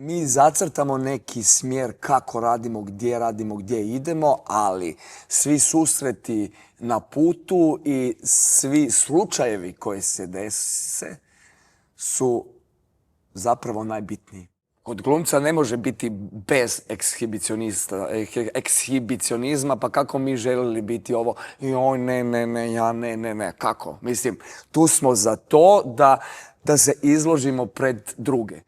Mi zacrtamo neki smjer kako radimo, gdje idemo, ali svi susreti na putu i svi slučajevi koji se dese su zapravo najbitniji. Kod glumca ne može biti bez ekshibicionizma, pa kako mi željeli biti ovo, joj, ne, kako? Mislim, tu smo za to da se izložimo pred druge.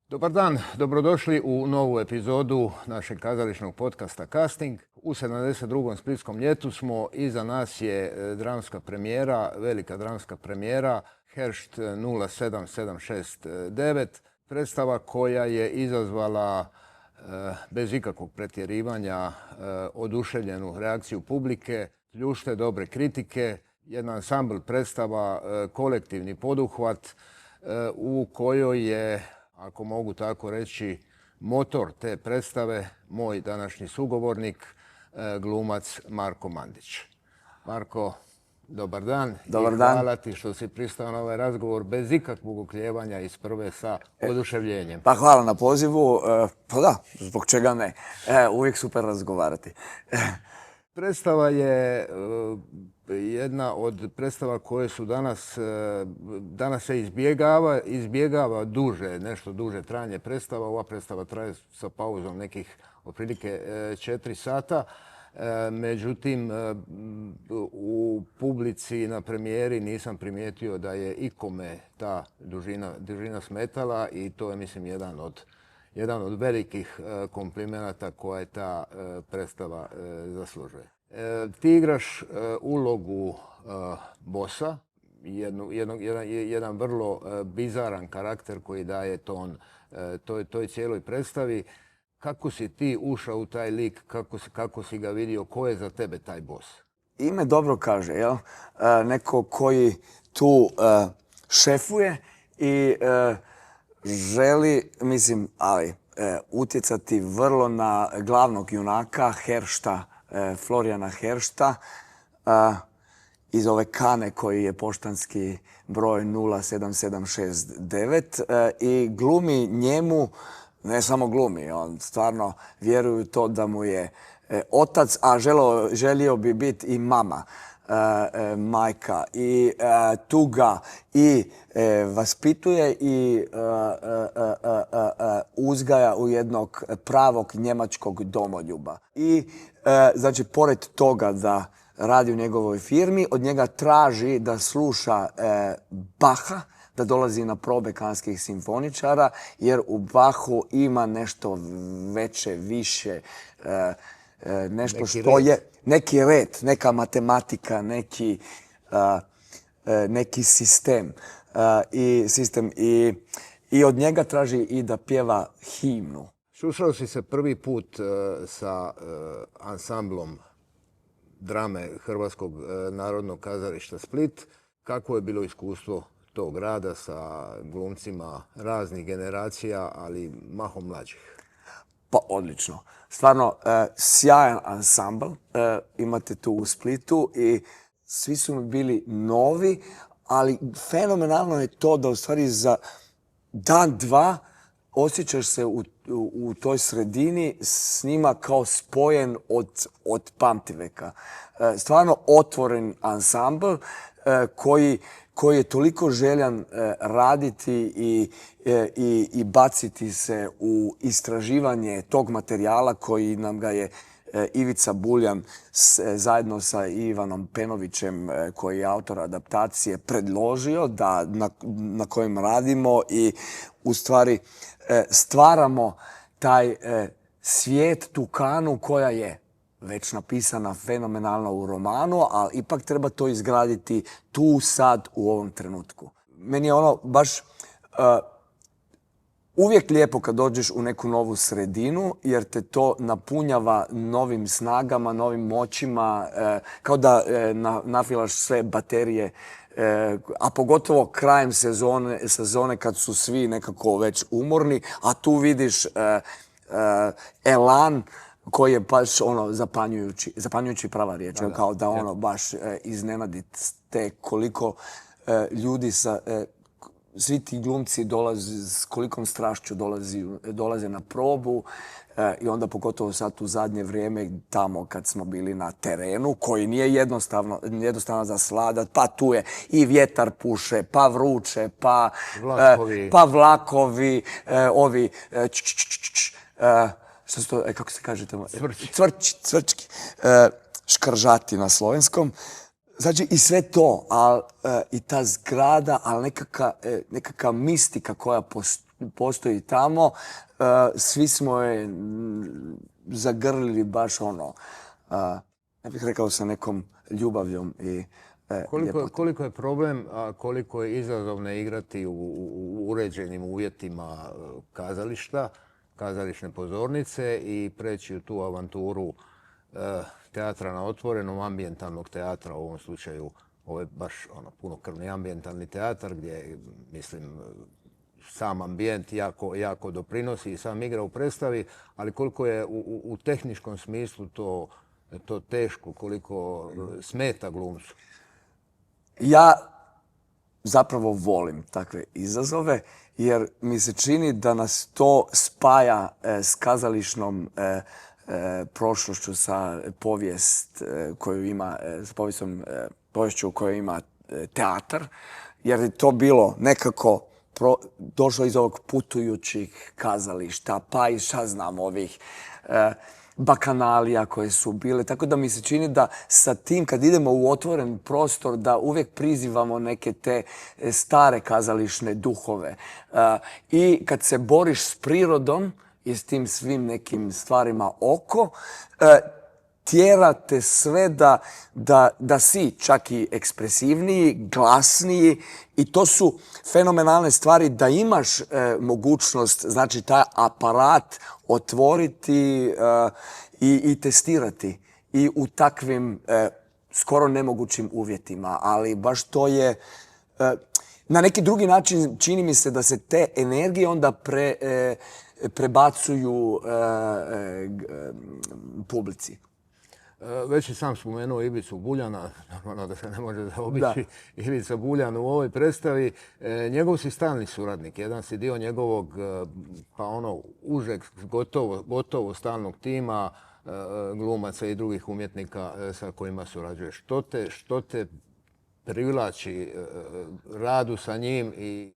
Dobar dan, dobrodošli u novu epizodu našeg kazališnog podcasta Casting. U 72. Splitskom ljetu smo, iza nas je dramska premijera, velika dramska premijera, Heršt 07769, predstava koja je izazvala bez ikakvog pretjerivanja oduševljenu reakciju publike, ljušte dobre kritike, jedan ansambl predstava, kolektivni poduhvat u kojoj je, ako mogu tako reći, motor te predstave moj današnji sugovornik, glumac Marko Mandić. Marko, dobar dan. Dobar dan. Hvala ti što si pristao na ovaj razgovor bez ikakvog oklijevanja iz prve sa oduševljenjem. Pa hvala na pozivu. Pa da, zbog čega ne. Uvijek super razgovarati. Predstava je jedna od predstava koje su danas se izbjegava nešto duže trajanje predstava. Ova predstava traje sa pauzom nekih otprilike 4 sata. Međutim, u publici na premijeri nisam primijetio da je ikome ta dužina smetala i to je, mislim, jedan od velikih komplimenata koje ta predstava zaslužuje. Ti igraš ulogu bossa, jedan vrlo bizaran karakter koji daje ton toj cijeloj predstavi. Kako si ti ušao u taj lik, kako si ga vidio, ko je za tebe taj boss? Ime dobro kaže, jel? Neko koji tu šefuje i želi, mislim, utjecati vrlo na glavnog junaka Heršta, Florijana Heršta, iz ove Kane koji je poštanski broj 07769 i glumi njemu, ne samo glumi, on stvarno vjeruje u to da mu je otac, a želio bi biti i mama, majka, i tu ga i vaspituje i uzgaja u jednog pravog njemačkog domoljuba. I znači, pored toga da radi u njegovoj firmi, od njega traži da sluša Bacha, da dolazi na probe kanskih simfoničara, jer u Bachu ima nešto veće, više, nešto što je neki red, neka matematika, neki sistem. I od njega traži i da pjeva himnu. Susreo si se prvi put sa ansamblom drame Hrvatskog narodnog kazališta Split. Kako je bilo iskustvo tog rada sa glumcima raznih generacija, ali mahom mlađih? Pa odlično. Stvarno, sjajan ansambl imate tu u Splitu i svi su mi bili novi, ali fenomenalno je to da u stvari za dan, dva osjećaš se u toj sredini s njima kao spojen od pamtiveka. Stvarno otvoren ansambl koji je toliko željan raditi i baciti se u istraživanje tog materijala koji nam ga je Ivica Buljan zajedno sa Ivanom Penovićem, koji je autor adaptacije, predložio na kojem radimo i u stvari stvaramo taj svijet, tu Kanu koja je već napisana fenomenalno u romanu, ali ipak treba to izgraditi tu, sad, u ovom trenutku. Meni je ono baš uvijek lijepo kad dođeš u neku novu sredinu, jer te to napunjava novim snagama, novim moćima, kao da nafilaš sve baterije a pogotovo krajem sezone kad su svi nekako već umorni, a tu vidiš elan koji je baš ono zapanjujući prava riječ, kao da ono baš iznenadite koliko ljudi svi ti glumci dolaze s kolikom strašću dolaze na probu. I onda pogotovo sad u zadnje vrijeme tamo kad smo bili na terenu koji nije jednostavno za svladat, pa tu je i vjetar puše, pa vruće, pa vlakovi, ovi što su to, kako se kaže tamo? Cvrčki. Škržati na slovenskom. Znači i sve to, i ta zgrada, ali nekakva mistika koja postoji tamo, svi smo je zagrlili baš ono, ja bih rekao sa nekom ljubavljom i koliko je problem, a koliko je izazovno igrati u uređenim uvjetima kazališta, kazališne pozornice i preći u tu avanturu teatra na otvorenom, ambijentalnog teatra u ovom slučaju. Ovo je baš punokrvni ambijentalni teatar gdje, mislim, sam ambijent jako doprinosi i sam igra u predstavi, ali koliko je u tehničkom smislu to teško, koliko smeta glumcu. Ja zapravo volim takve izazove jer mi se čini da nas to spaja s kazališnom prošlošću, sa poviješću koju ima teatar, jer je to bilo nekako došlo iz ovog putujućih kazališta, pa i šta znam ovih bakanalija koje su bile. Tako da mi se čini da sa tim kad idemo u otvoren prostor da uvijek prizivamo neke te stare kazališne duhove. I kad se boriš s prirodom i s tim svim nekim stvarima oko, tjerate sve da si čak i ekspresivniji, glasniji i to su fenomenalne stvari da imaš mogućnost, znači taj aparat otvoriti i testirati i u takvim skoro nemogućim uvjetima, ali baš to je na neki drugi način čini mi se da se te energije onda prebacuju publici. Već je sam spomenuo Ivicu Buljana, normalno da se ne može zaobići Ivica Buljan u ovoj predstavi. Njegov si stalni suradnik, jedan si dio njegovog užeg, gotovo stalnog tima glumaca i drugih umjetnika sa kojima surađuješ. Što te privlači radu sa njim i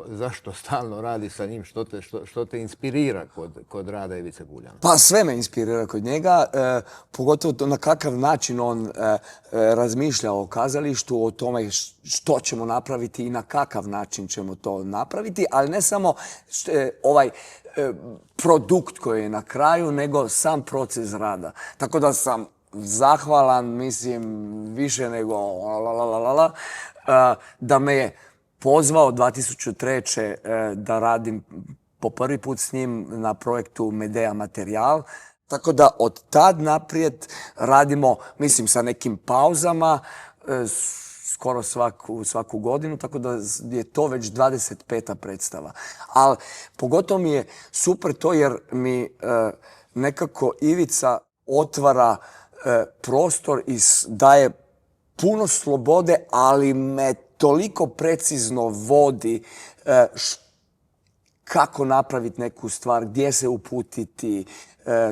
zašto stalno radi sa njim? Što te inspirira kod rada Ivice Buljana? Pa sve me inspirira kod njega, pogotovo na kakav način on razmišlja o kazalištu, o tome što ćemo napraviti i na kakav način ćemo to napraviti, ali ne samo ovaj produkt koji je na kraju, nego sam proces rada. Tako da sam zahvalan, mislim, više nego da me je pozvao 2003. Da radim po prvi put s njim na projektu Medea Materijal. Tako da od tad naprijed radimo, mislim, sa nekim pauzama, skoro svaku godinu, tako da je to već 25. predstava. Ali pogotovo mi je super to jer mi nekako Ivica otvara prostor i daje puno slobode, ali me toliko precizno vodi kako napraviti neku stvar, gdje se uputiti,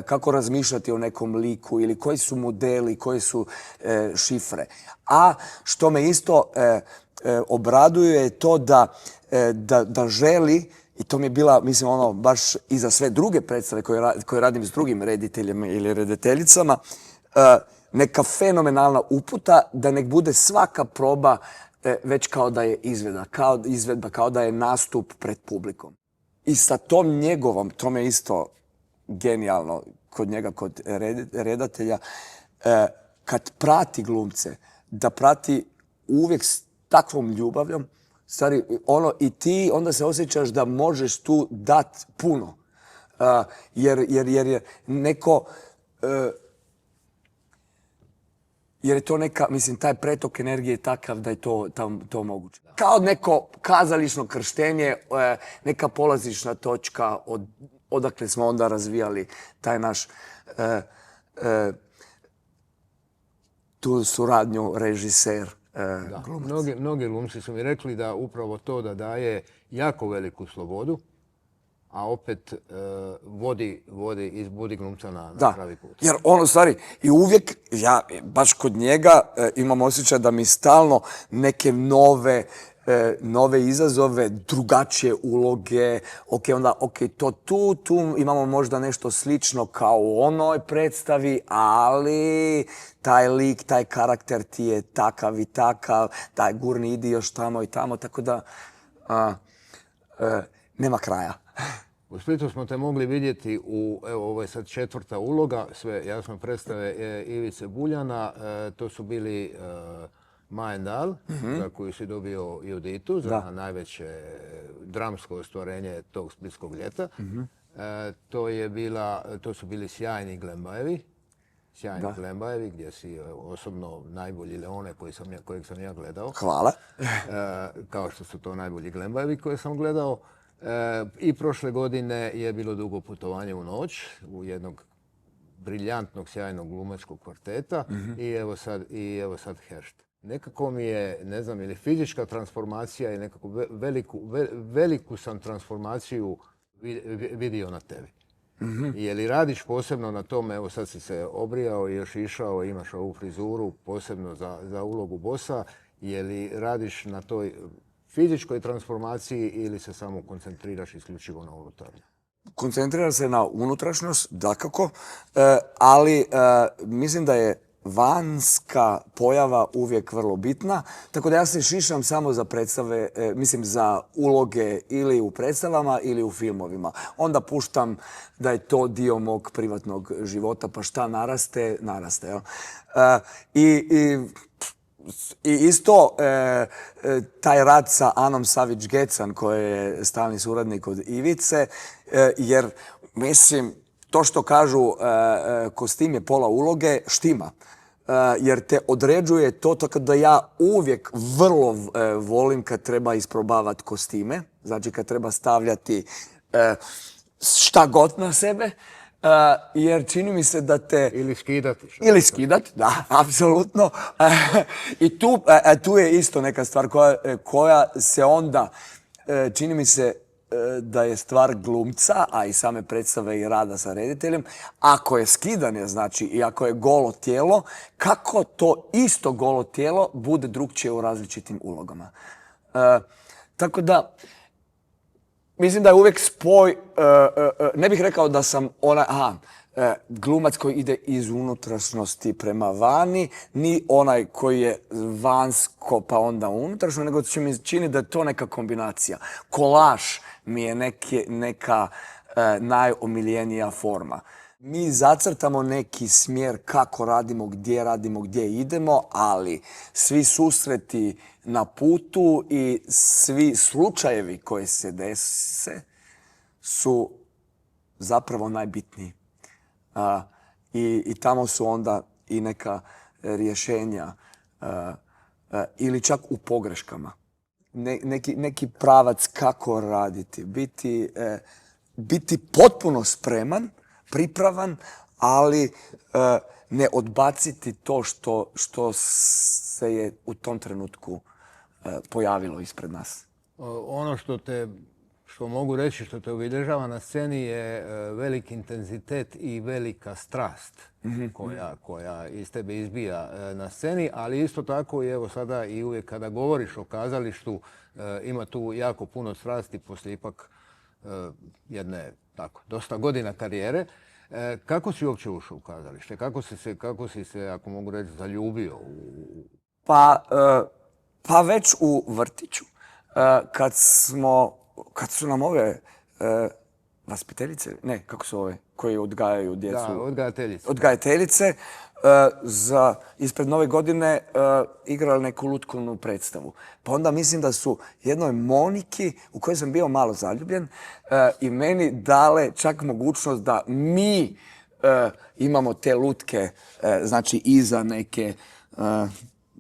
kako razmišljati o nekom liku ili koji su modeli, koje su šifre. A što me isto obraduje je to da želi, i to mi je bila, mislim, baš i za sve druge predstave koje radim s drugim rediteljima ili rediteljicama, neka fenomenalna uputa da nek bude svaka proba već kao da je izvedba, kao da je nastup pred publikom. I sa tom njegovom, to me isto genijalno kod njega, kod redatelja, kad prati glumce, da prati uvijek s takvom ljubavljom, stvari, i ti onda se osjećaš da možeš tu dat puno. Jer je neko jer je to neka, mislim, taj pretok energije je takav da je to moguće. Kao neko kazališno krštenje, neka polazišna točka odakle smo onda razvijali taj naš tu suradnju režiser, glumac. Mnogi glumci su mi rekli da upravo to da daje jako veliku slobodu, a opet vodi glumca na pravi put. Jer on u stvari i uvijek, ja baš kod njega imam osjećaj da mi stalno neke nove izazove, drugačije uloge, tu imamo možda nešto slično kao u onoj predstavi, ali taj lik, taj karakter ti je takav i takav, taj gurni idi još tamo i tamo, tako da nema kraja. U Splitu smo te mogli vidjeti ovo je sad 4. uloga, sve jasno predstave Ivice Buljana, to su bili Majendal, za koju si dobio Juditu, za najveće dramsko ostvarenje tog splitskog ljeta. To su bili sjajni Glembajevi, gdje si osobno najbolji Leone kojeg sam ja gledao. Hvala. Kao što su to najbolji Glembajevi koje sam gledao. I prošle godine je bilo Dugo putovanje u noć u jednog briljantnog, sjajnog glumačkog kvarteta i evo sad Heršt. Nekako mi je, ne znam, ili fizička transformacija i nekako veliku sam transformaciju vidio na tebi. Je li radiš posebno na tome, evo sad si se obrijao i još išao, imaš ovu frizuru posebno za ulogu bossa, je li radiš na toj fizičkoj transformaciji ili se samo koncentriraš isključivo na unutarnju? Koncentriram se na unutrašnjost, dakako, ali mislim da je vanjska pojava uvijek vrlo bitna, tako da ja se šišam samo za predstave, mislim za uloge ili u predstavama ili u filmovima. Onda puštam da je to dio mog privatnog života, pa šta naraste. I isto taj rad sa Anom Savić-Gecan, koja je stalni suradnik od Ivice, jer mislim, to što kažu kostim je pola uloge, štima. Jer te određuje to, tako da ja uvijek vrlo volim kad treba isprobavati kostime, znači kad treba stavljati šta god na sebe, jer čini mi se da te... Ili skidati, da, apsolutno. I tu je isto neka stvar koja se onda, čini mi se da je stvar glumca, a i same predstave i rada sa rediteljem, ako je skidanje, znači, i ako je golo tijelo, kako to isto golo tijelo bude drukčije u različitim ulogama. Tako da, mislim da je uvijek spoj, ne bih rekao da sam glumac koji ide iz unutrašnjosti prema vani, ni onaj koji je vanjsko pa onda unutrašnjo, nego će mi čini da je to neka kombinacija. Kolaž mi je neka najomiljenija forma. Mi zacrtamo neki smjer kako radimo, gdje idemo, ali svi susreti na putu i svi slučajevi koji se dese su zapravo najbitniji. I tamo su onda i neka rješenja ili čak u pogreškama. Neki pravac kako raditi. Biti potpuno spreman, pripravan, ali ne odbaciti to što se je u tom trenutku pojavilo ispred nas. Ono što mogu reći, što te obilježava na sceni je velik intenzitet i velika strast koja iz tebe izbija na sceni, ali isto tako i evo sada i uvijek kada govoriš o kazalištu ima tu jako puno strasti poslije ipak jedne dosta godina karijere. Kako si uopće ušao u kazalište? Kako si se, ako mogu reći, zaljubio? Pa već u vrtiću. Kad su nam ove vaspiteljice, ne, kako su ove, koji odgajaju djecu? Da, odgajateljice. Odgajateljice ispred Nove godine igrali neku lutkovnu predstavu. Pa onda mislim da su jednoj Moniki, u kojoj sam bio malo zaljubljen, i meni dale čak mogućnost da mi imamo te lutke, znači iza neke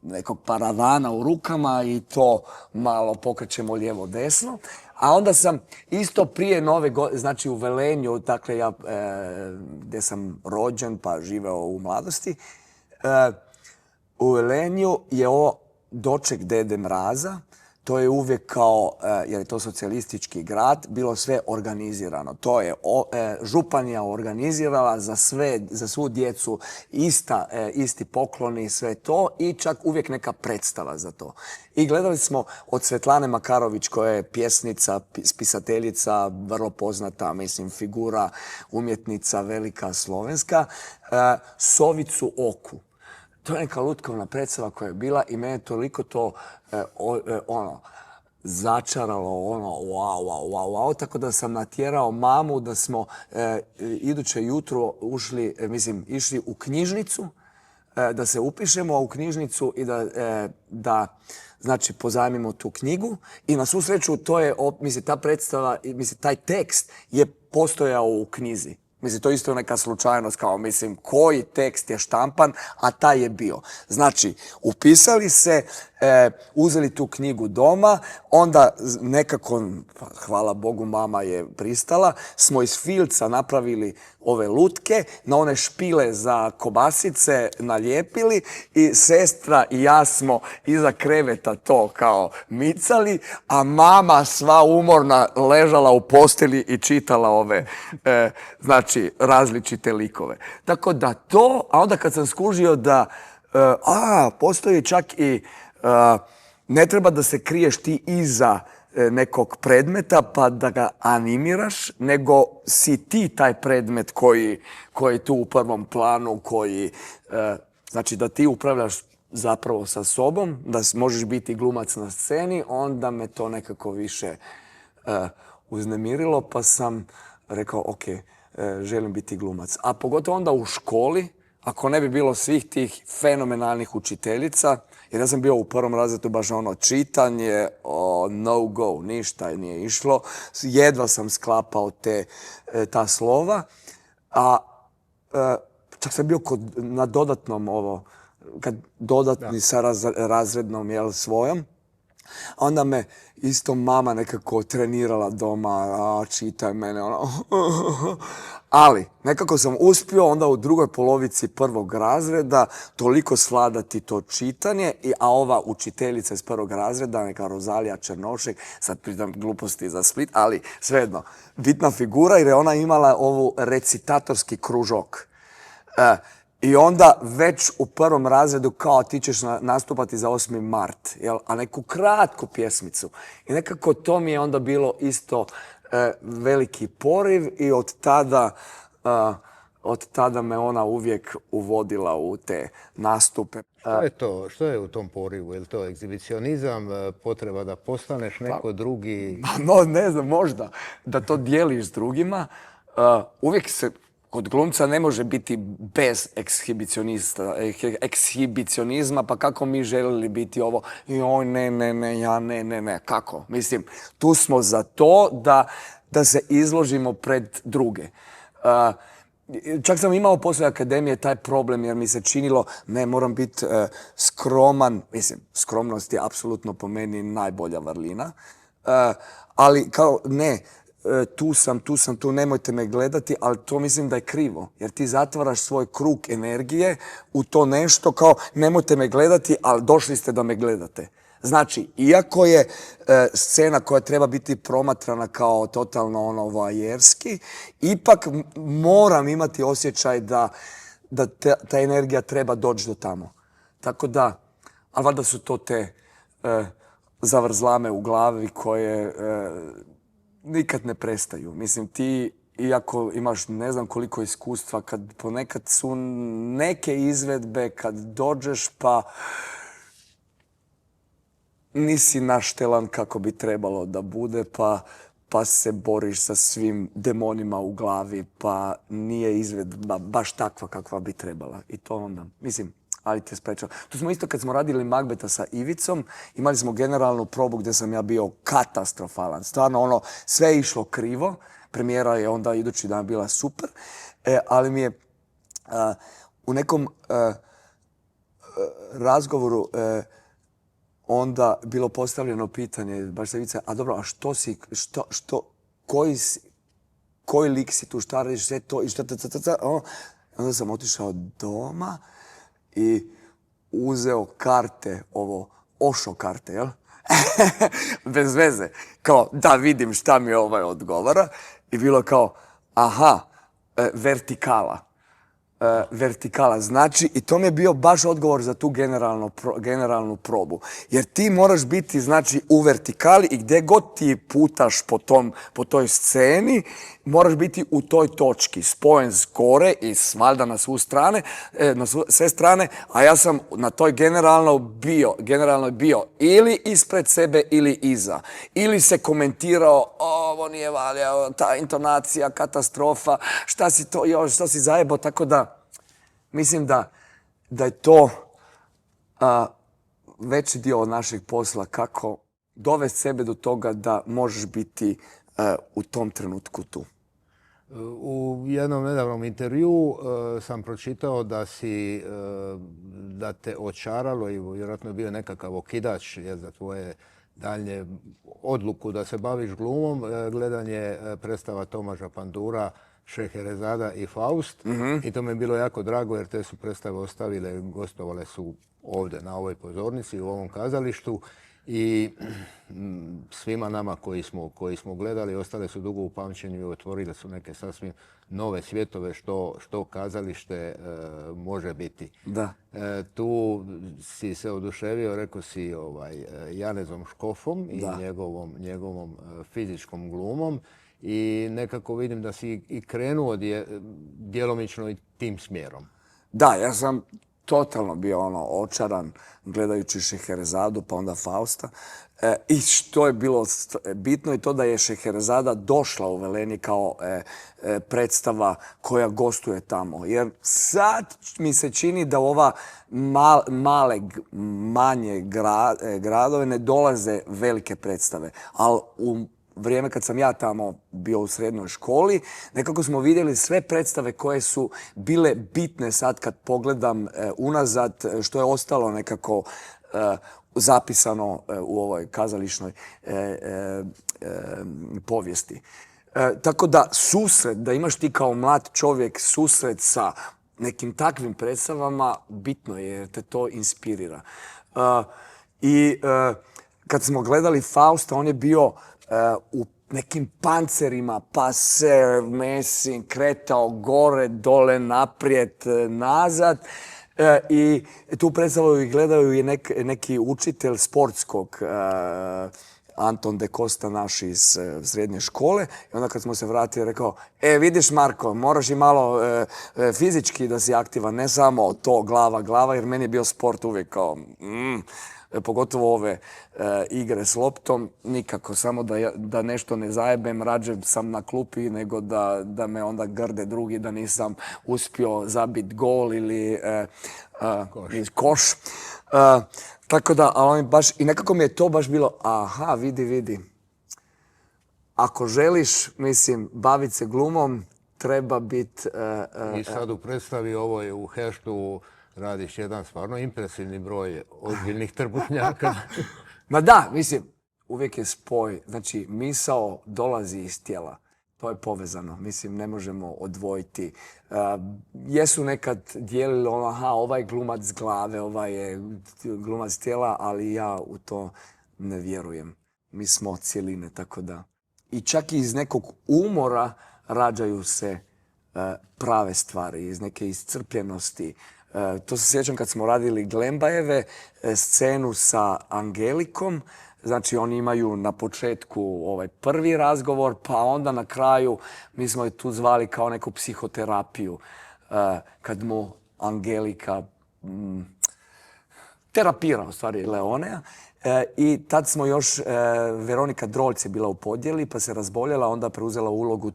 nekog paravana u rukama i to malo pokrećemo lijevo desno. A onda sam isto prije Nove godine, znači u Velenju, dakle ja gdje sam rođen pa živeo u mladosti, u Velenju je ovo doček Dede Mraza. To je uvijek kao, jer je to socijalistički grad, bilo sve organizirano. To je županija organizirala za svu djecu isti pokloni i sve to i čak uvijek neka predstava za to. I gledali smo od Svetlane Makarović koja je pjesnica, spisateljica, vrlo poznata, mislim, figura, umjetnica, velika slovenska, Sovicu Oku. To je neka lutkovna predstava koja je bila i mene toliko to začaralo, wow, tako da sam natjerao mamu da smo iduće jutro išli u knjižnicu, da se upišemo u knjižnicu i da znači pozajmimo tu knjigu i na svu sreću ta predstava, taj tekst je postojao u knjizi. Mislim, to je isto neka slučajnost kao, koji tekst je štampan, a taj je bio. Znači, upisali se, uzeli tu knjigu doma, onda nekako, hvala Bogu, mama je pristala, smo iz filca napravili ove lutke, na one špile za kobasice nalijepili i sestra i ja smo iza kreveta to kao micali, a mama sva umorna ležala u posteli i čitala ove, znači, različite likove. Tako da to, a onda kad sam skužio da, postoji čak i, ne treba da se kriješ ti iza nekog predmeta pa da ga animiraš, nego si ti taj predmet koji je tu u prvom planu, znači da ti upravljaš zapravo sa sobom, da možeš biti glumac na sceni, onda me to nekako više uznemirilo pa sam rekao ok, želim biti glumac. A pogotovo onda u školi, ako ne bi bilo svih tih fenomenalnih učiteljica, jer ja sam bio u prvom razredu baš čitanje, no go, ništa nije išlo. Jedva sam sklapao ta slova, a čak sam bio na dodatnom dodatni sa razrednom svojom. Onda me isto mama nekako trenirala doma, čitaj mene, Ali nekako sam uspio onda u drugoj polovici prvog razreda toliko svladati to čitanje, a ova učiteljica iz prvog razreda, neka Rozalija Černošek, sad pritam gluposti za Split, ali svejedno, bitna figura jer je ona imala ovu recitatorski kružok. I onda već u prvom razredu kao ti ćeš nastupati za 8. mart, a neku kratku pjesmicu. I nekako to mi je onda bilo isto veliki poriv i od tada me ona uvijek uvodila u te nastupe. Što je u tom porivu? Je li to egzibicionizam, potreba da postaneš neko drugi? No, ne znam, možda. Da to dijeliš s drugima. Uvijek se kod glumca ne može biti bez ekshibicionizma, pa kako mi željeli biti ovo, joj, ne, kako? Mislim, tu smo za to da se izložimo pred druge. Čak sam imao poslije akademije taj problem jer mi se činilo, ne, moram biti skroman, mislim, skromnost je apsolutno po meni najbolja vrlina, ali kao ne, tu, nemojte me gledati, ali to mislim da je krivo, jer ti zatvaraš svoj krug energije u to nešto kao nemojte me gledati, ali došli ste da me gledate. Znači, iako je scena koja treba biti promatrana kao totalno vajerski, ipak moram imati osjećaj da ta energija treba doći do tamo. Tako da, ali valjda su to te zavrzlame u glavi koje nikad ne prestaju. Mislim, ti, iako imaš ne znam koliko iskustva, kad ponekad su neke izvedbe, kad dođeš pa nisi naštelan kako bi trebalo da bude, pa se boriš sa svim demonima u glavi, pa nije izvedba baš takva kakva bi trebala. I to onda, mislim, ali te sprečava. Tu smo isto kad smo radili Magbeta sa Ivicom, imali smo generalnu probu gdje sam ja bio katastrofalan. Stvarno, sve je išlo krivo. Premijera je onda idući dan bila super, ali mi je u nekom razgovoru onda bilo postavljeno pitanje, baš se vice, a dobro, a koji lik si tu, šta radiš, sve to i šta. Onda sam otišao doma i uzeo karte, Ošo karte, jel? Bez veze. Kao da vidim šta mi odgovara. I bilo kao, aha, vertikala. Vertikala. Znači, i to mi je bio baš odgovor za tu generalnu probu. Jer ti moraš biti, znači, u vertikali i gdje god ti putaš po toj sceni, moraš biti u toj točki, spojen s gore i valjda na sve strane, a ja sam na toj generalno bio ili ispred sebe ili iza. Ili se komentirao, ovo nije valja, ta intonacija, katastrofa, šta si to još, što si zajebao, tako da mislim da je to veći dio od našeg posla, kako dovesti sebe do toga da možeš biti u tom trenutku tu. U jednom nedavnom intervjuu sam pročitao da te očaralo i vjerojatno je bio nekakav okidač za tvoje daljnje odluku da se baviš glumom, gledanje predstava Tomaža Pandura, Šeherezada i Faust. I to mi je bilo jako drago jer te su predstave gostovale su ovdje na ovoj pozornici, u ovom kazalištu. I svima nama koji smo gledali, ostale su dugo u pamćenju i otvorile su neke sasvim nove svjetove što kazalište može biti. Da. Tu si se oduševio, rekao si, Janezom Škofom i njegovom fizičkom glumom. I nekako vidim da si i krenuo djelomično i tim smjerom. Da, ja sam totalno bio očaran gledajući Šeherezadu pa onda Fausta. I što je bilo bitno je to da je Šeherezada došla u Velenje kao predstava koja gostuje tamo. Jer sad mi se čini da ova manje gradove ne dolaze velike predstave. Ali u vrijeme kad sam ja tamo bio u srednjoj školi, nekako smo vidjeli sve predstave koje su bile bitne sad kad pogledam unazad, što je ostalo nekako zapisano u ovoj kazališnoj povijesti. Tako da susret, da imaš ti kao mlad čovjek susret sa nekim takvim predstavama, bitno je jer te to inspirira. I kad smo gledali Fausta, on je bio u nekim pancerima, pa se kretao gore, dole, naprijed, nazad. I tu predstavu gledaju i neki učitelj sportskog, Anton de Costa, naš iz srednje škole. I onda kad smo se vratili, rekao, vidiš Marko, moraš i malo fizički da si aktivan, ne samo to glava, jer meni je bio sport uvijek kao pogotovo ove igre s loptom, nikako, samo da nešto ne zajebem, rađe sam na klupi nego da me onda grde drugi, da nisam uspio zabiti gol ili koš. Tako da, ali baš, i nekako mi je to baš bilo, aha, vidi. Ako želiš, mislim, baviti se glumom, treba biti... I sad u predstavi ovoj u Heštu radiš jedan stvarno impresivni broj ozbiljnih trbušnjaka. Ma da, mislim, uvijek je spoj. Znači, misao dolazi iz tijela. To je povezano. Mislim, ne možemo odvojiti. Jesu nekad dijelili ovaj glumac glave, ovaj je glumac tijela, ali ja u to ne vjerujem. Mi smo cjeline, tako da. I čak i iz nekog umora rađaju se prave stvari, iz neke iscrpljenosti. To se sjećam kad smo radili Glembajeve scenu sa Angelikom. Znači, oni imaju na početku ovaj prvi razgovor, pa onda na kraju mi smo je tu zvali kao neku psihoterapiju. Kad mu Angelika terapira, u stvari, Leonea. I tad smo još, Veronika Droljc je bila u podjeli, pa se razboljela, onda preuzela ulogu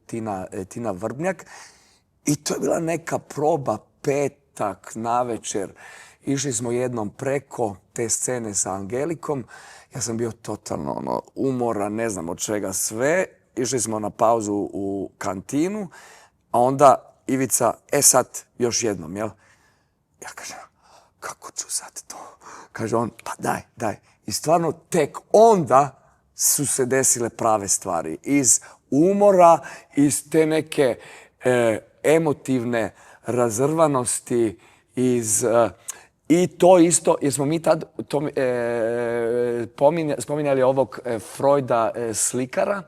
Tina Vrbnjak. I to je bila neka proba, petak navečer. Išli smo jednom preko te scene sa Angelikom. Ja sam bio totalno umoran, ne znam od čega sve. Išli smo na pauzu u kantinu, a onda Ivica, sad još jednom, jel? Ja kažem, kako ću sad to? Kaže on, pa daj. I stvarno tek onda su se desile prave stvari. Iz umora, iz te neke emotivne razrvanosti, i to isto, jer smo mi tad spominjali ovog Freuda slikara,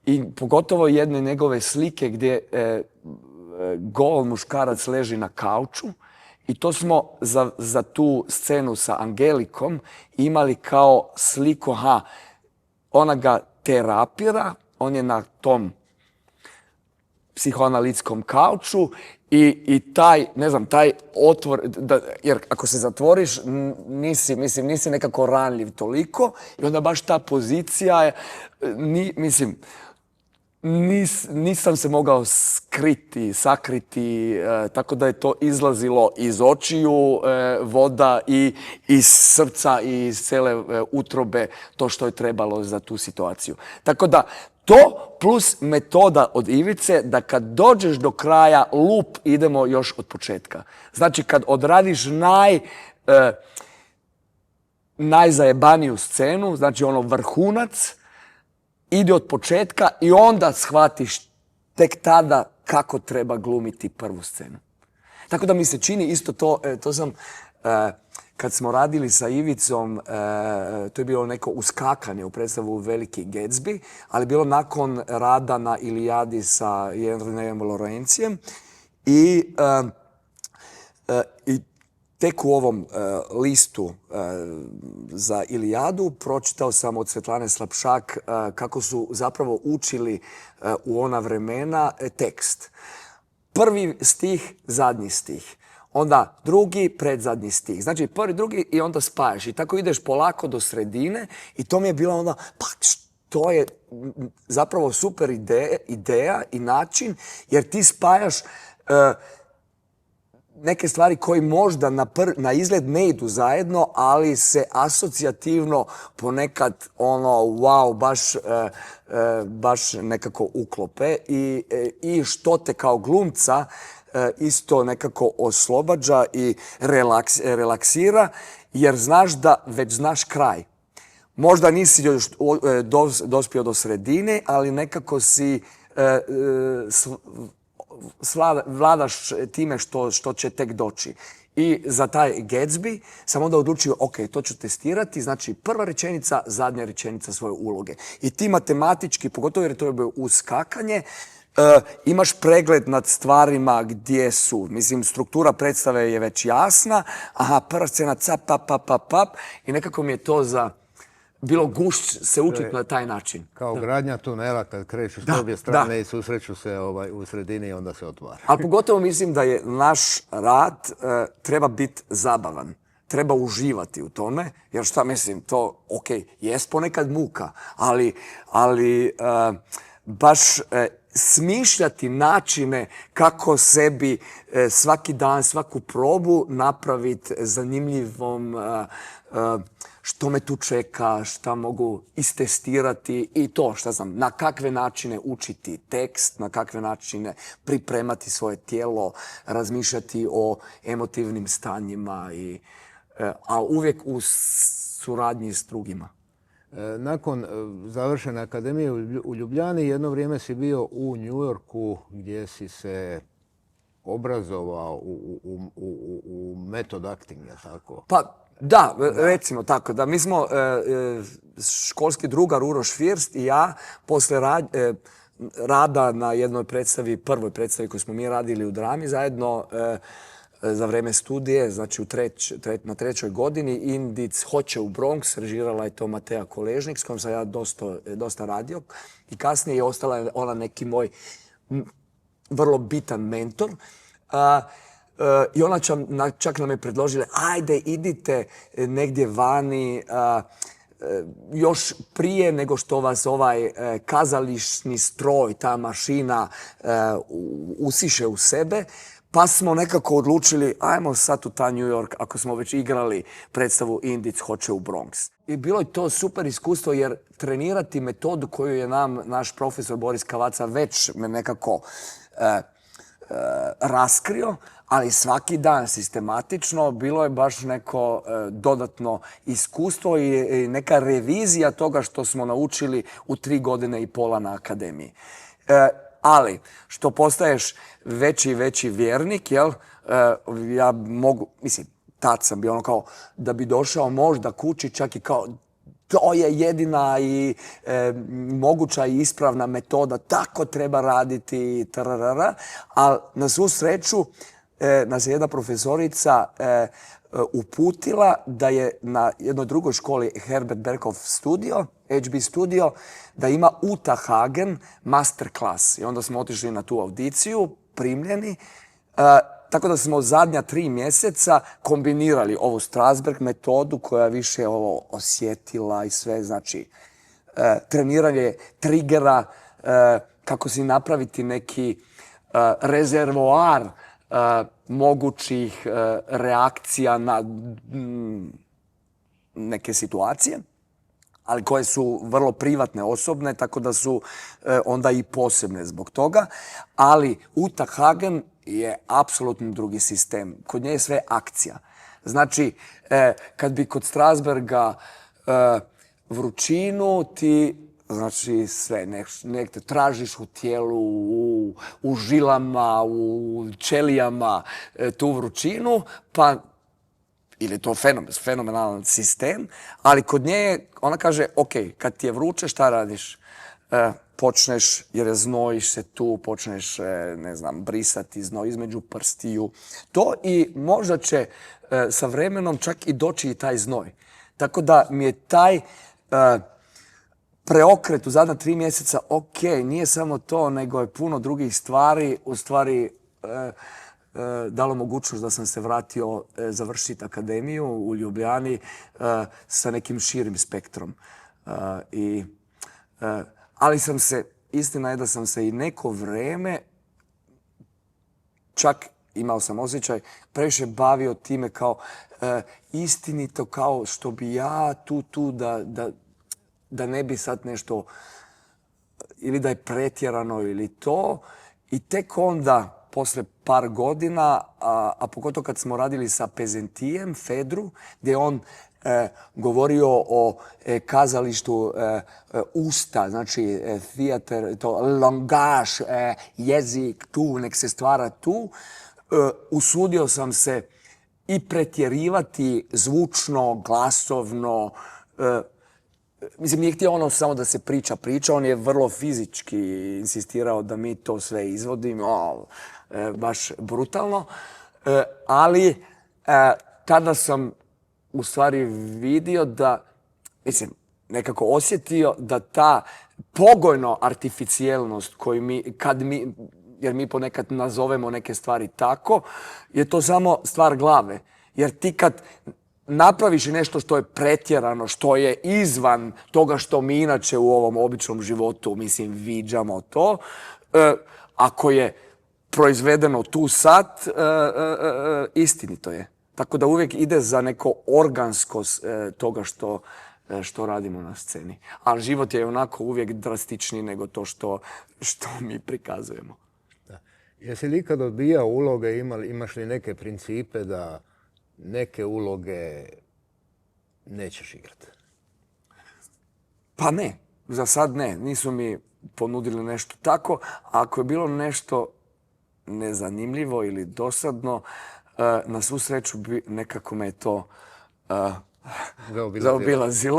i pogotovo jedne njegove slike gdje gol muškarac leži na kauču, i to smo za tu scenu sa Angelikom imali kao sliku, ona ga terapira, on je na tom psihoanalitskom kauču i taj, ne znam, taj otvor, jer ako se zatvoriš, nisi nekako ranljiv toliko, i onda baš ta pozicija, nisam se mogao sakriti, tako da je to izlazilo iz očiju voda i iz srca i iz cele utrobe, to što je trebalo za tu situaciju. Tako da to plus metoda od Ivice da kad dođeš do kraja lup idemo još od početka. Znači kad odradiš najzajebaniju scenu, znači ono vrhunac, ide od početka i onda shvatiš tek tada kako treba glumiti prvu scenu. Tako da mi se čini isto to sam, kad smo radili sa Ivicom, to je bilo neko uskakanje u predstavu Veliki Gatsby, ali bilo nakon rada na Ilijadi sa Renéem Laurencijem i tek u ovom listu za Ilijadu pročitao sam od Svetlane Slapšak kako su zapravo učili u ona vremena tekst. Prvi stih, zadnji stih. Onda drugi, predzadnji stih. Znači prvi, drugi i onda spajaš. I tako ideš polako do sredine i to mi je bila onda, pa to je zapravo super ideja i način, jer ti spajaš neke stvari koji možda na izgled ne idu zajedno, ali se asocijativno ponekad baš nekako uklope i što te kao glumca isto nekako oslobađa i relaksira, jer znaš da već znaš kraj. Možda nisi još dospio do sredine, ali nekako si vladaš time što će tek doći. I za taj Gatsby sam onda odlučio, ok, to ću testirati, znači prva rečenica, zadnja rečenica svoje uloge. I ti matematički, pogotovo jer to je bilo uskakanje, imaš pregled nad stvarima gdje su. Mislim, struktura predstave je već jasna. Prva scena, cap, pap, i nekako mi je to bilo gušć se učiti na taj način. Kao gradnja tunela kad kreću s obje strane i susreću se u sredini i onda se otvara. Ali pogotovo mislim da je naš rad treba biti zabavan. Treba uživati u tome, jer šta mislim, to, ok, jest ponekad muka, ali baš smišljati načine kako sebi svaki dan, svaku probu napraviti zanimljivom, što me tu čeka, šta mogu istestirati i to, šta znam, na kakve načine učiti tekst, na kakve načine pripremati svoje tijelo, razmišljati o emotivnim stanjima, a uvijek u suradnji s drugima. Nakon završene akademije u Ljubljani, jedno vrijeme si bio u New Yorku gdje si se obrazovao u method acting, je tako? Pa da, recimo tako. Da, mi smo školski drugar Uroš First i ja posle rada na jednoj predstavi, prvoj predstavi koju smo mi radili u drami zajedno, za vreme studije, znači na 3. godini, Indic hoće u Bronx, režirala je to Matea Koležnik, s kojom sam ja dosta radio. I kasnije je ostala ona neki moj vrlo bitan mentor. I ona čak nam je predložila, ajde, idite negdje vani, još prije nego što vas ovaj kazališni stroj, ta mašina usiše u sebe. Pa smo nekako odlučili, ajmo sad u ta New York, ako smo već igrali predstavu Indic hoće u Bronx. I bilo je to super iskustvo, jer trenirati metodu koju je naš profesor Boris Kavaca već me nekako raskrio, ali svaki dan sistematično bilo je baš neko dodatno iskustvo i neka revizija toga što smo naučili u 3 godine i pola na akademiji. Ali, što postaješ veći i veći vjernik, jel? Ja mogu, mislim, tad sam bio ono kao da bi došao možda kući čak i kao to je jedina i moguća i ispravna metoda, tako treba raditi, ali na svu sreću nas je jedna profesorica uputila da je na jednoj drugoj školi Herbert Berghof studio, HB studio, da ima Uta Hagen masterclass. I onda smo otišli na tu audiciju, primljeni. Tako da smo zadnja 3 mjeseca kombinirali ovu Strasberg metodu koja više ovo osjetila i sve, znači treniranje trigera, kako si napraviti neki rezervoar mogućih reakcija na neke situacije, ali koje su vrlo privatne, osobne, tako da su onda i posebne zbog toga. Ali Uta Hagen je apsolutno drugi sistem. Kod nje je sve akcija. Znači, kad bi kod Strasberga vrućinu, ti znači sve, nekde tražiš u tijelu, u žilama, u ćelijama tu vrućinu, pa ili je to fenomenalan sistem, ali kod nje je, ona kaže, ok, kad ti je vruće, šta radiš? Počneš, jer znojiš se tu, počneš, ne znam, brisati znoj između prstiju. To i možda će sa vremenom čak i doći i taj znoj. Tako da mi je taj preokret u zadnja 3 mjeseca, ok, nije samo to, nego je puno drugih stvari, u stvari dalo mogućnost da sam se vratio završiti akademiju u Ljubljani sa nekim širim spektrom. Ali sam se, istina je da sam se i neko vreme, čak imao sam osjećaj, previše bavio time kao istinito, kao što bi ja tu da ne bi sad nešto, ili da je pretjerano ili to. I tek onda, posle par godina, a pogotovo kad smo radili sa Pezentijem, Fedru, gdje je on govorio o kazalištu usta, znači theater, to langaž, jezik tu, nek se stvara tu. Usudio sam se i pretjerivati zvučno, glasovno. Mislim, nije htio ono samo da se priča, on je vrlo fizički insistirao da mi to sve izvodimo, baš brutalno. Ali tada sam u stvari vidio da, mislim, nekako osjetio da ta pogojno artificijelnost koju jer mi ponekad nazovemo neke stvari tako, je to samo stvar glave. Jer ti kad napraviš nešto što je pretjerano, što je izvan toga što mi inače u ovom običnom životu, mislim, viđamo to, ako je proizvedeno tu sad, istinito je. Tako da uvijek ide za neko organsko toga što radimo na sceni. Ali život je onako uvijek drastičniji nego to što mi prikazujemo. Da. Jesi li ikad odbijao uloge, imaš li neke principe da neke uloge nećeš igrati? Pa ne, za sad ne. Nisu mi ponudili nešto tako. A ako je bilo nešto nezanimljivo ili dosadno, na svu sreću nekako me je to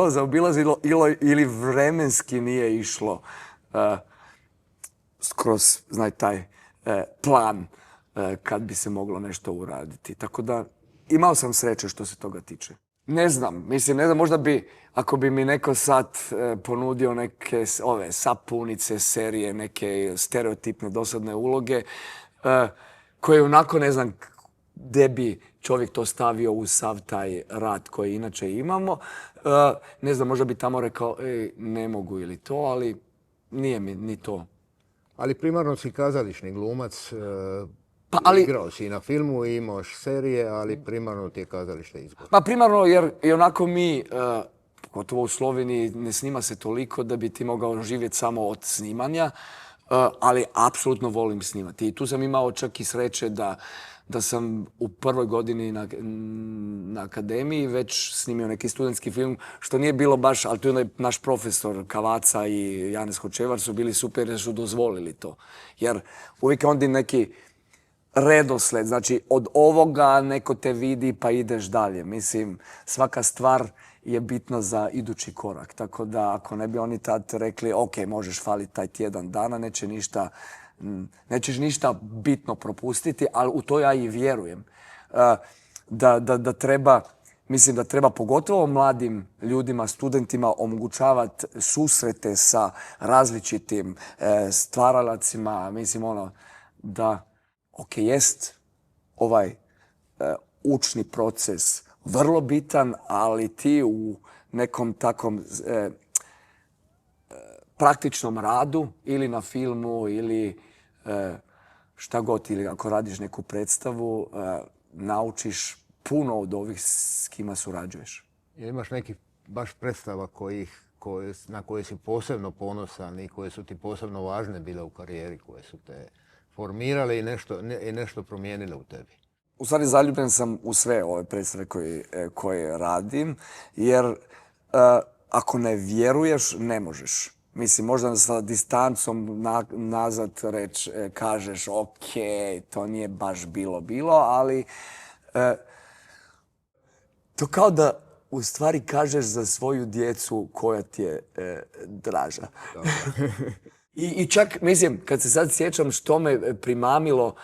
zaobilazilo ili vremenski nije išlo skroz, taj plan kad bi se moglo nešto uraditi. Tako da imao sam sreće što se toga tiče. Ne znam, možda bi, ako bi mi neko sad ponudio neke ove sapunice, serije, neke stereotipne, dosadne uloge, koje onako ne znam gdje bi čovjek to stavio u sav taj rad koji inače imamo. Ne znam, možda bi tamo rekao, ne mogu ili to, ali nije mi ni to. Ali primarno si kazališni glumac, igrao si na filmu, imaš serije, ali primarno ti je kazalište izbor. Pa primarno jer i onako mi, gotovo u Sloveniji, ne snima se toliko da bi ti mogao živjeti samo od snimanja. ali apsolutno volim snimati. I tu sam imao čak i sreće da sam u prvoj godini na akademiji već snimio neki studentski film, što nije bilo baš, ali tu je naš profesor Kavaca i Janez Hočevar su bili super jer su dozvolili to. Jer uvijek je onda neki redosled, znači od ovoga neko te vidi pa ideš dalje. Mislim, svaka stvar je bitna za idući korak. Tako da ako ne bi oni tad rekli ok, možeš faliti taj tjedan dana, nećeš ništa bitno propustiti, ali u to ja i vjerujem. Da treba, mislim da treba pogotovo mladim ljudima, studentima omogućavati susrete sa različitim stvaralacima. Mislim da ok, jest ovaj učni proces vrlo bitan, ali ti u nekom takvom praktičnom radu ili na filmu ili šta god, ili ako radiš neku predstavu, naučiš puno od ovih s kima surađuješ. Imaš nekih baš predstava na koje si posebno ponosan i koje su ti posebno važne bile u karijeri, koje su te formirale i nešto promijenile u tebi? U stvari zaljubljen sam u sve ove predstave koje radim, jer ako ne vjeruješ, ne možeš. Mislim, možda sa distancom nazad kažeš ok, to nije baš bilo, ali to kao da u stvari kažeš za svoju djecu koja ti je draža. I čak, mislim, kad se sad sjećam što me primamilo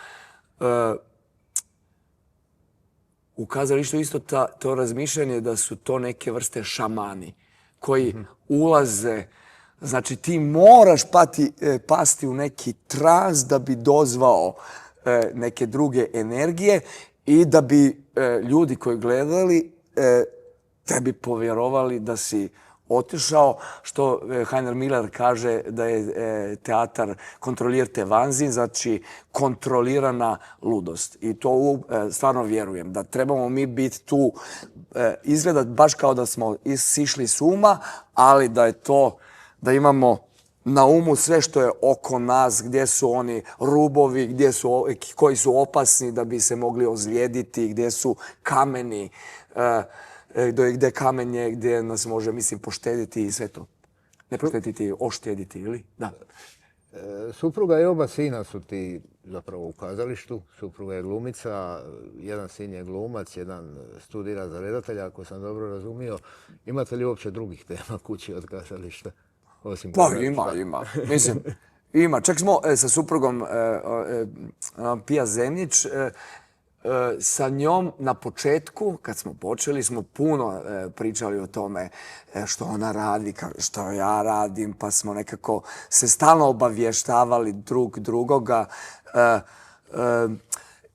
u kazalištu, isto to razmišljanje da su to neke vrste šamani koji ulaze. Znači ti moraš pasti u neki trans da bi dozvao neke druge energije i da bi ljudi koji gledali tebi povjerovali da si otišao, što Heiner Miller kaže da je teatar kontrolirte Wahnsinn, znači kontrolirana ludost. I to stvarno vjerujem, da trebamo mi biti tu, izgledat baš kao da smo sišli s uma, ali da je to, da imamo na umu sve što je oko nas, gdje su oni rubovi, koji su opasni da bi se mogli ozlijediti, gdje su kameni, gdje kamenje, gdje nas može, mislim, poštediti i sve to. Ne poštediti, oštediti, ili? Da. Supruga i oba sina su ti zapravo u kazalištu. Supruga je glumica, jedan sin je glumac, jedan studira za redatelja, ako sam dobro razumio. Imate li uopće drugih tema kući od kazališta? Pa ima. Mislim, ima. Čak smo sa suprugom Pija Zemljić, sa njom na početku, kad smo počeli, smo puno pričali o tome što ona radi, što ja radim, pa smo nekako se stalno obavještavali drugoga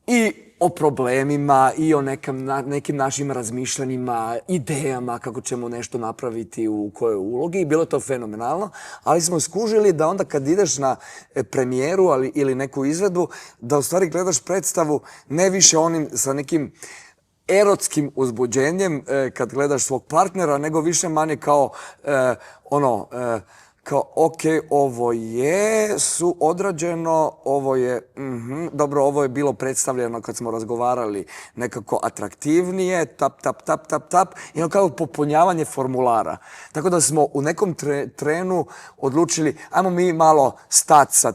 i o problemima i o nekim našim razmišljanjima, idejama kako ćemo nešto napraviti u kojoj ulogi. Bilo je to fenomenalno, ali smo skužili da onda kad ideš na premijeru ili neku izvedbu, da u stvari gledaš predstavu ne više onim sa nekim erotskim uzbuđenjem kad gledaš svog partnera, nego više manje kao ok, ovo je odrađeno, ovo je, dobro, ovo je bilo predstavljeno kad smo razgovarali nekako atraktivnije, tap, i kao popunjavanje formulara. Tako da smo u nekom trenu odlučili, ajmo mi malo stati sa,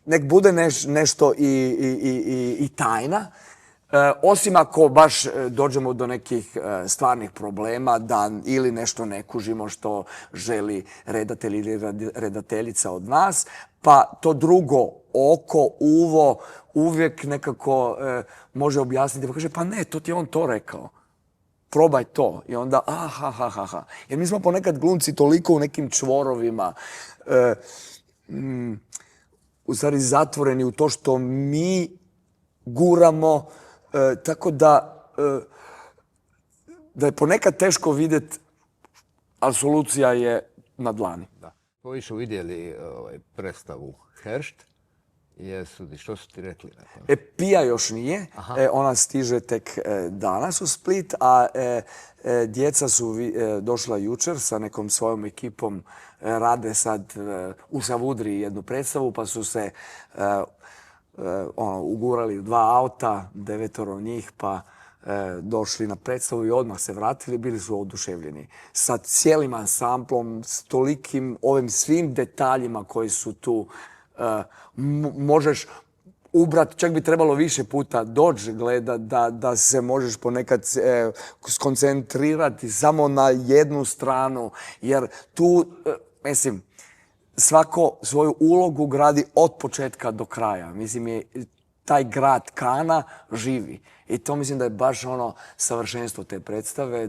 nek bude nešto i tajna, osim ako baš dođemo do nekih stvarnih problema da ili nešto ne kužimo što želi redatelj ili redateljica od nas, pa to drugo oko, uvo, uvijek nekako može objasniti, pa kaže pa ne, to ti je on to rekao. Probaj to. I onda aha. Jer mi smo ponekad glumci toliko u nekim čvorovima, u stvari zatvoreni u to što mi guramo, tako da je ponekad teško vidjeti, ali solucija je na dlani. Da. Koji su vidjeli predstavu Heršt Jesu, i što su ti rekli? Pija još nije, ona stiže tek danas u Split, a djeca su došla jučer sa nekom svojom ekipom, rade sad u Savudriji jednu predstavu, pa su se ugurali u 2 auta, 9 njih, pa došli na predstavu i odmah se vratili, bili su oduševljeni. Sa cijelim ansamblom, s tolikim ovim svim detaljima koji su tu, možeš ubrat, čak bi trebalo više puta doći gledat da se možeš ponekad skoncentrirati samo na jednu stranu, jer tu, mislim, svako svoju ulogu gradi od početka do kraja. Mislim, taj grad Kana živi. I to mislim da je baš ono savršenstvo te predstave,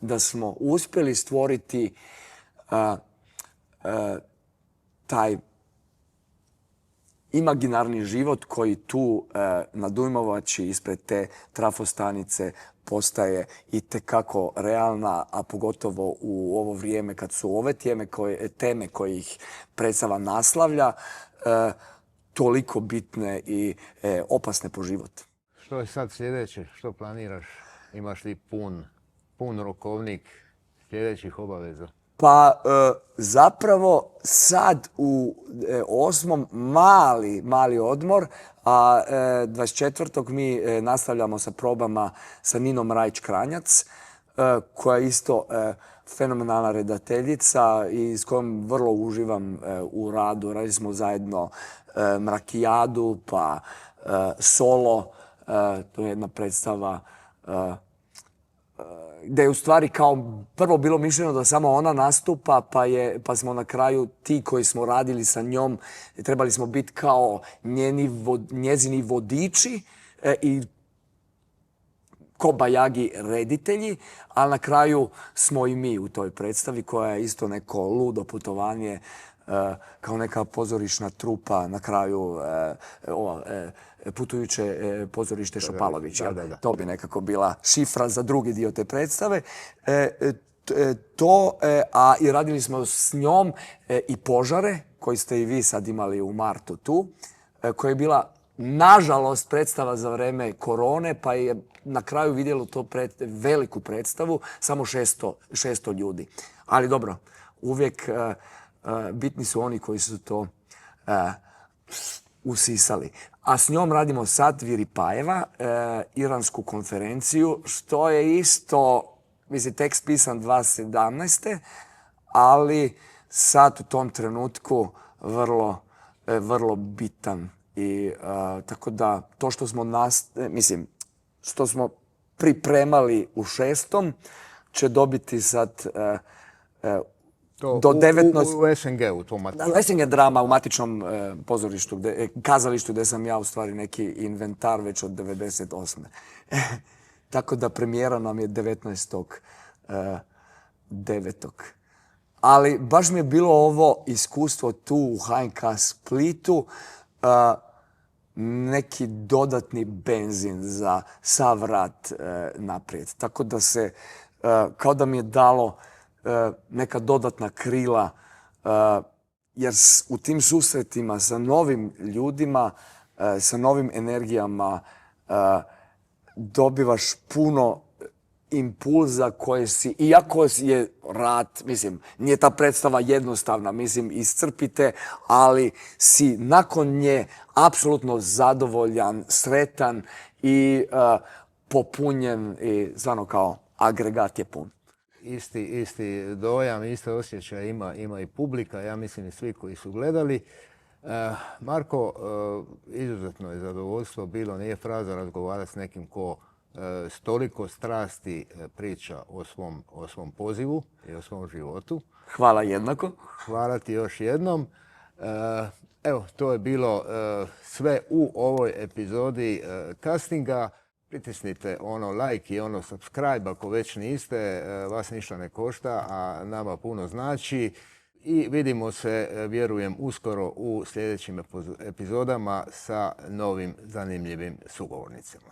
da smo uspjeli stvoriti taj imaginarni život koji tu na Dujmovači ispred te trafostanice postaje itekako realna, a pogotovo u ovo vrijeme kad su ove teme koje ih predstava naslavlja toliko bitne i opasne po život. Što je sad sljedeće? Što planiraš? Imaš li pun rokovnik sljedećih obaveza? Pa zapravo sad u 8. mali odmor, a 24. mi nastavljamo sa probama sa Ninom Rajić-Kranjac, koja je isto fenomenalna redateljica i s kojom vrlo uživam u radu. Radili smo zajedno Mrakijadu, pa Solo, to je jedna predstava gdje je u stvari kao prvo bilo mišljeno da samo ona nastupa, pa smo na kraju ti koji smo radili sa njom, trebali smo biti kao njezini vodiči i kobajagi reditelji, ali na kraju smo i mi u toj predstavi koja je isto neko ludo putovanje, kao neka pozorišna trupa, na kraju putujuće pozorište Šopalović. To bi nekako bila šifra za drugi dio te predstave. I radili smo s njom i Požare, koji ste i vi sad imali u martu tu, koja je bila nažalost predstava za vreme korone, pa je na kraju vidjelo to veliku predstavu, samo 600 ljudi. Ali dobro, uvijek bitni su oni koji su to usisali. A s njom radimo sad Viripajeva, iransku konferenciju, što je isto, mislim, tekst pisan 2017. Ali sad u tom trenutku vrlo bitan. I tako da to što smo pripremali u 6. će dobiti sad do 19. U SNG-u, to matičnom. SNG drama u matičnom pozorištu, kazalištu gdje sam ja u stvari neki inventar već od 98. Tako da premijera nam je 19.9. Ali baš mi je bilo ovo iskustvo tu u HNK Splitu neki dodatni benzin za sav rad naprijed. Tako da se, kao da mi je dalo neka dodatna krila, jer u tim susretima sa novim ljudima, sa novim energijama dobivaš puno impulza koje si, iako je rad, mislim, nije ta predstava jednostavna, mislim, iscrpite, ali si nakon nje apsolutno zadovoljan, sretan i popunjen i stvarno kao agregat je pun. Isti dojam, isto osjećaj ima i publika, ja mislim i svi koji su gledali. Marko, izuzetno je zadovoljstvo bilo, nije fraza razgovarati s nekim ko s toliko strasti priča o svom pozivu i o svom životu. Hvala jednako. Hvala ti još jednom. Evo, to je bilo sve u ovoj epizodi castinga. Pritisnite ono like i ono subscribe ako već niste, vas ništa ne košta, a nama puno znači. I vidimo se, vjerujem, uskoro u sljedećim epizodama sa novim zanimljivim sugovornicima.